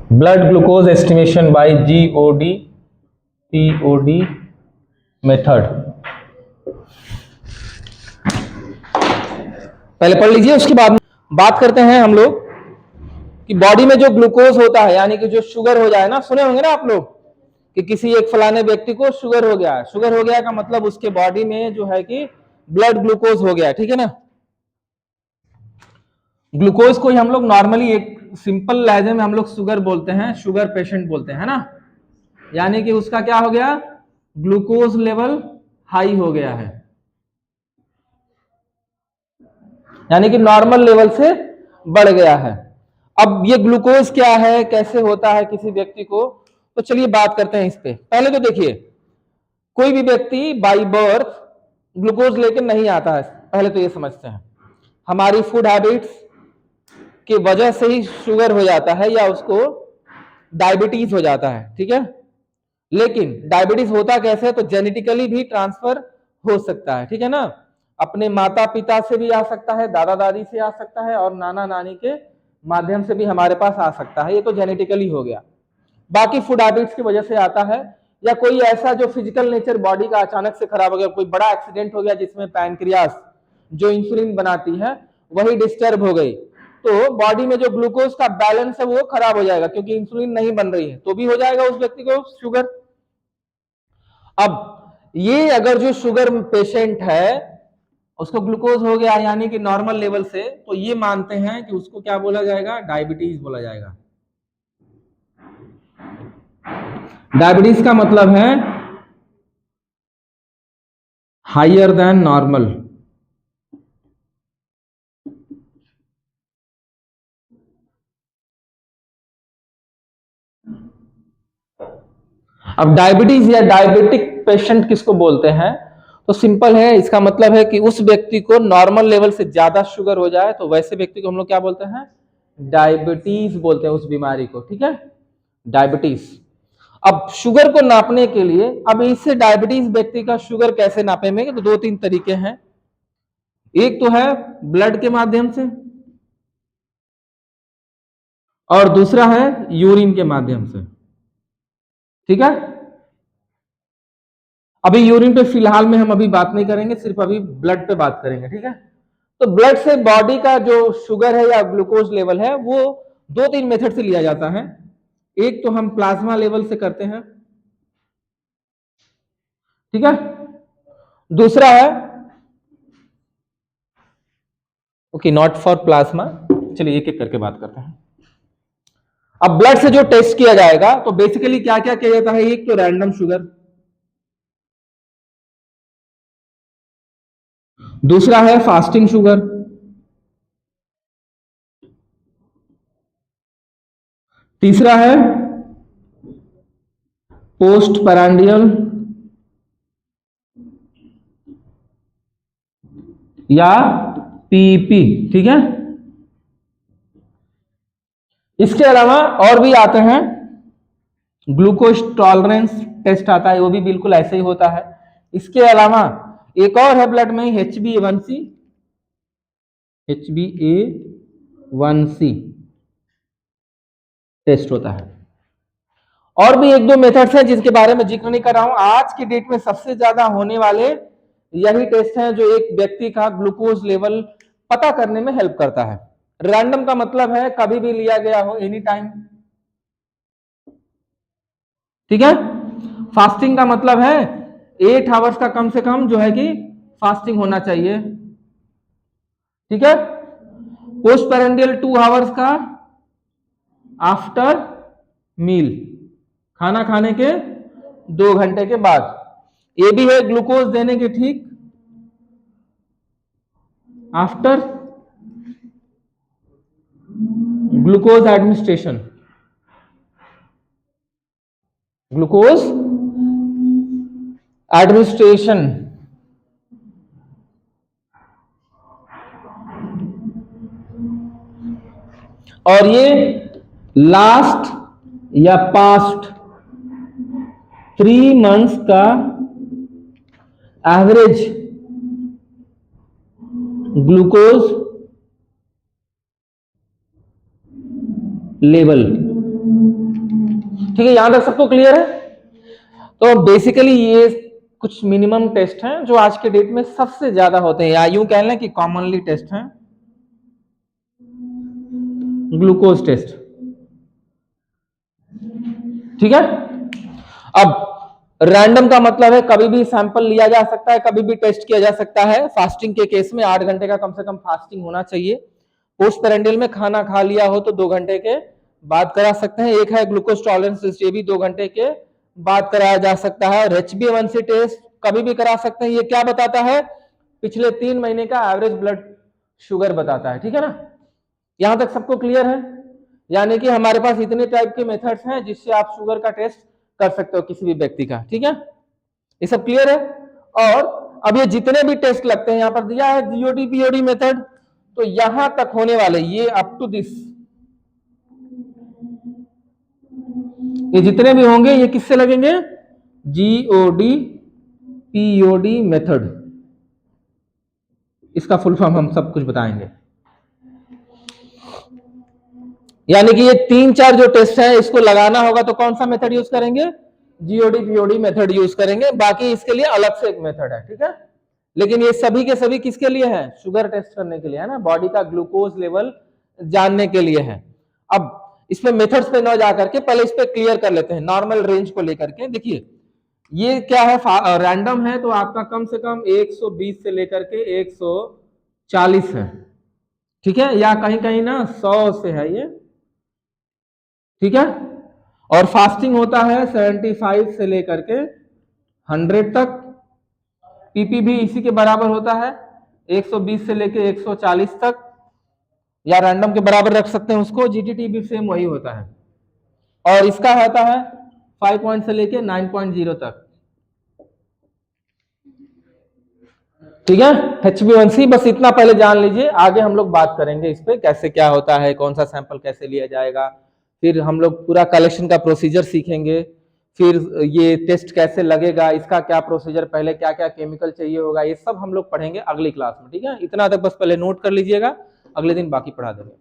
Blood glucose estimation by GOD POD method. पहले पढ़ लीजिए, उसके बाद बात करते हैं हम लोग कि बॉडी में जो ग्लूकोज होता है यानी कि जो शुगर हो जाए ना, सुने होंगे ना आप लोग कि किसी एक फलाने व्यक्ति को शुगर हो गया। शुगर हो गया का मतलब उसके बॉडी में जो है कि ब्लड ग्लूकोज हो गया, ठीक है ना। ग्लूकोज को ही हम लोग नॉर्मली एक सिंपल लहजे में हम लोग शुगर बोलते हैं, शुगर पेशेंट बोलते हैं ना, यानी कि उसका क्या हो गया, ग्लूकोज लेवल हाई हो गया है, यानी कि नॉर्मल लेवल से बढ़ गया है। अब ये ग्लूकोज क्या है, कैसे होता है किसी व्यक्ति को, तो चलिए बात करते हैं इस पे। पहले तो देखिए, कोई भी व्यक्ति बाई बर्थ ग्लूकोज लेकर नहीं आता है, पहले तो ये समझते हैं। हमारी फूड हैबिट्स की वजह से ही शुगर हो जाता है या उसको डायबिटीज हो जाता है, ठीक है। लेकिन डायबिटीज होता कैसे है, तो जेनेटिकली भी ट्रांसफर हो सकता है, ठीक है ना। अपने माता पिता से भी आ सकता है, दादा दादी से आ सकता है, और नाना नानी के माध्यम से भी हमारे पास आ सकता है, ये तो जेनेटिकली हो गया। बाकी फूड हैबिट्स की वजह से आता है, या कोई ऐसा जो फिजिकल नेचर बॉडी का अचानक से खराब हो गया, कोई बड़ा एक्सीडेंट हो गया जिसमें पैनक्रियास जो इंसुलिन बनाती है वही डिस्टर्ब हो गई, तो बॉडी में जो ग्लूकोज का बैलेंस है वो खराब हो जाएगा, क्योंकि इंसुलिन नहीं बन रही है, तो भी हो जाएगा उस व्यक्ति को शुगर। अब ये अगर जो शुगर पेशेंट है उसको ग्लूकोज हो गया यानी कि नॉर्मल लेवल से, तो ये मानते हैं कि उसको क्या बोला जाएगा, डायबिटीज बोला जाएगा। डायबिटीज का मतलब है हायर देन नॉर्मल। अब डायबिटीज या डायबिटिक पेशेंट किसको बोलते हैं, तो सिंपल है, इसका मतलब है कि उस व्यक्ति को नॉर्मल लेवल से ज्यादा शुगर हो जाए तो वैसे व्यक्ति को हम लोग क्या बोलते हैं, डायबिटीज बोलते हैं उस बीमारी को, ठीक है, डायबिटीज। अब शुगर को नापने के लिए, अब इससे डायबिटीज व्यक्ति का शुगर कैसे नापेंगे, तो दो तीन तरीके हैं। एक तो है ब्लड के माध्यम से, और दूसरा है यूरिन के माध्यम से, ठीक है। अभी यूरिन पे फिलहाल में हम अभी बात नहीं करेंगे, सिर्फ अभी ब्लड पे बात करेंगे, ठीक है। तो ब्लड से बॉडी का जो शुगर है या ग्लूकोज लेवल है वो दो तीन मेथड से लिया जाता है। एक तो हम प्लाज्मा लेवल से करते हैं, ठीक है। दूसरा है, ओके नॉट फॉर प्लाज्मा, चलिए एक एक करके बात करते हैं। अब ब्लड से जो टेस्ट किया जाएगा तो बेसिकली क्या क्या किया जाता है, एक तो रैंडम शुगर, दूसरा है फास्टिंग शुगर, तीसरा है पोस्ट पैरांडियल या पीपी, ठीक है। इसके अलावा और भी आते हैं, ग्लूकोज टॉलरेंस टेस्ट आता है, वो भी बिल्कुल ऐसे ही होता है। इसके अलावा एक और है ब्लड में HbA1c, HbA1c टेस्ट होता है। और भी एक दो मेथड्स हैं जिसके बारे में जिक्र नहीं कर रहा हूं। आज की डेट में सबसे ज्यादा होने वाले यही टेस्ट हैं जो एक व्यक्ति का ग्लूकोज लेवल पता करने में हेल्प करता है। रैंडम का मतलब है कभी भी लिया गया हो, एनी टाइम, ठीक है। फास्टिंग का मतलब है 8 आवर्स का कम से कम जो है कि फास्टिंग होना चाहिए, ठीक है। पोस्ट पेरेंडियल 2 आवर्स का आफ्टर मील, खाना खाने के 2 घंटे के बाद। ये भी है ग्लूकोज देने के ठीक after glucose administration, glucose administration. और ये लास्ट या पास्ट 3 मंथ्स का एवरेज ग्लूकोज लेवल, ठीक है, यहां तक सबको क्लियर है। तो बेसिकली ये कुछ मिनिमम टेस्ट हैं जो आज के डेट में सबसे ज्यादा होते हैं, या यूं कह लें कि कॉमनली टेस्ट हैं। ग्लूकोज टेस्ट, ठीक है। अब रैंडम का मतलब है कभी भी सैंपल लिया जा सकता है, कभी भी टेस्ट किया जा सकता है। फास्टिंग के केस में 8 घंटे का कम से कम फास्टिंग होना चाहिए। पोस्ट पेरेंडियल में खाना खा लिया हो तो 2 घंटे के बाद करा सकते हैं। एक है ग्लूकोज टॉलरेंस टेस्ट, ये भी 2 घंटे के बाद कराया जा सकता है। और HbA1c टेस्ट कभी भी करा सकते हैं। ये क्या बताता है? पिछले 3 महीने का एवरेज ब्लड शुगर बताता है, ठीक है ना। यहां तक सबको क्लियर है? यानी कि हमारे पास इतने टाइप के मेथड्स हैं जिससे आप शुगर का टेस्ट कर सकते हो किसी भी व्यक्ति का, ठीक है। ये सब क्लियर है? और अब ये जितने भी टेस्ट लगते हैं, यहां पर दिया है जीओडी पीओडी मेथड, तो यहां तक होने वाले ये अप टू दिस, ये जितने भी होंगे ये किससे लगेंगे? GOD POD method. इसका फुल फॉर्म हम सब कुछ बताएंगे। यानी कि ये 3-4 जो टेस्ट है इसको लगाना होगा तो कौन सा मेथड यूज करेंगे? जीओडी पीओडी मेथड यूज करेंगे। बाकी इसके लिए अलग से एक मेथड है, ठीक है। लेकिन ये सभी के सभी किसके लिए है? शुगर टेस्ट करने के लिए, है ना, बॉडी का ग्लूकोज लेवल जानने के लिए है। अब इसमें मेथड्स पे न जाकर के पहले इस पे क्लियर कर लेते हैं नॉर्मल रेंज को लेकर के। देखिए ये क्या है, रैंडम है तो आपका कम से कम 120 से लेकर के 140 है, ठीक है, या कहीं कहीं ना 100 से है ये, ठीक है। और फास्टिंग होता है 75 से लेकर के 100 तक। पीपी भी इसी के बराबर होता है, 120 से लेके 140 तक, या रैंडम के बराबर रख सकते हैं उसको। जीटीटी भी सेम वही होता है। और इसका होता है 5 पॉइंट से लेके 9.0 तक, ठीक है। HbA1c बस इतना पहले जान लीजिए, आगे हम लोग बात करेंगे इस पे कैसे क्या होता है, कौन सा सैंपल कैसे लिया जाएगा, फिर हम लोग पूरा कलेक्शन का प्रोसीजर सीखेंगे, फिर ये टेस्ट कैसे लगेगा, इसका क्या प्रोसीजर, पहले क्या क्या केमिकल चाहिए होगा, ये सब हम लोग पढ़ेंगे अगली क्लास में, ठीक है। इतना तक बस पहले नोट कर लीजिएगा, अगले दिन बाकी पढ़ा देंगे।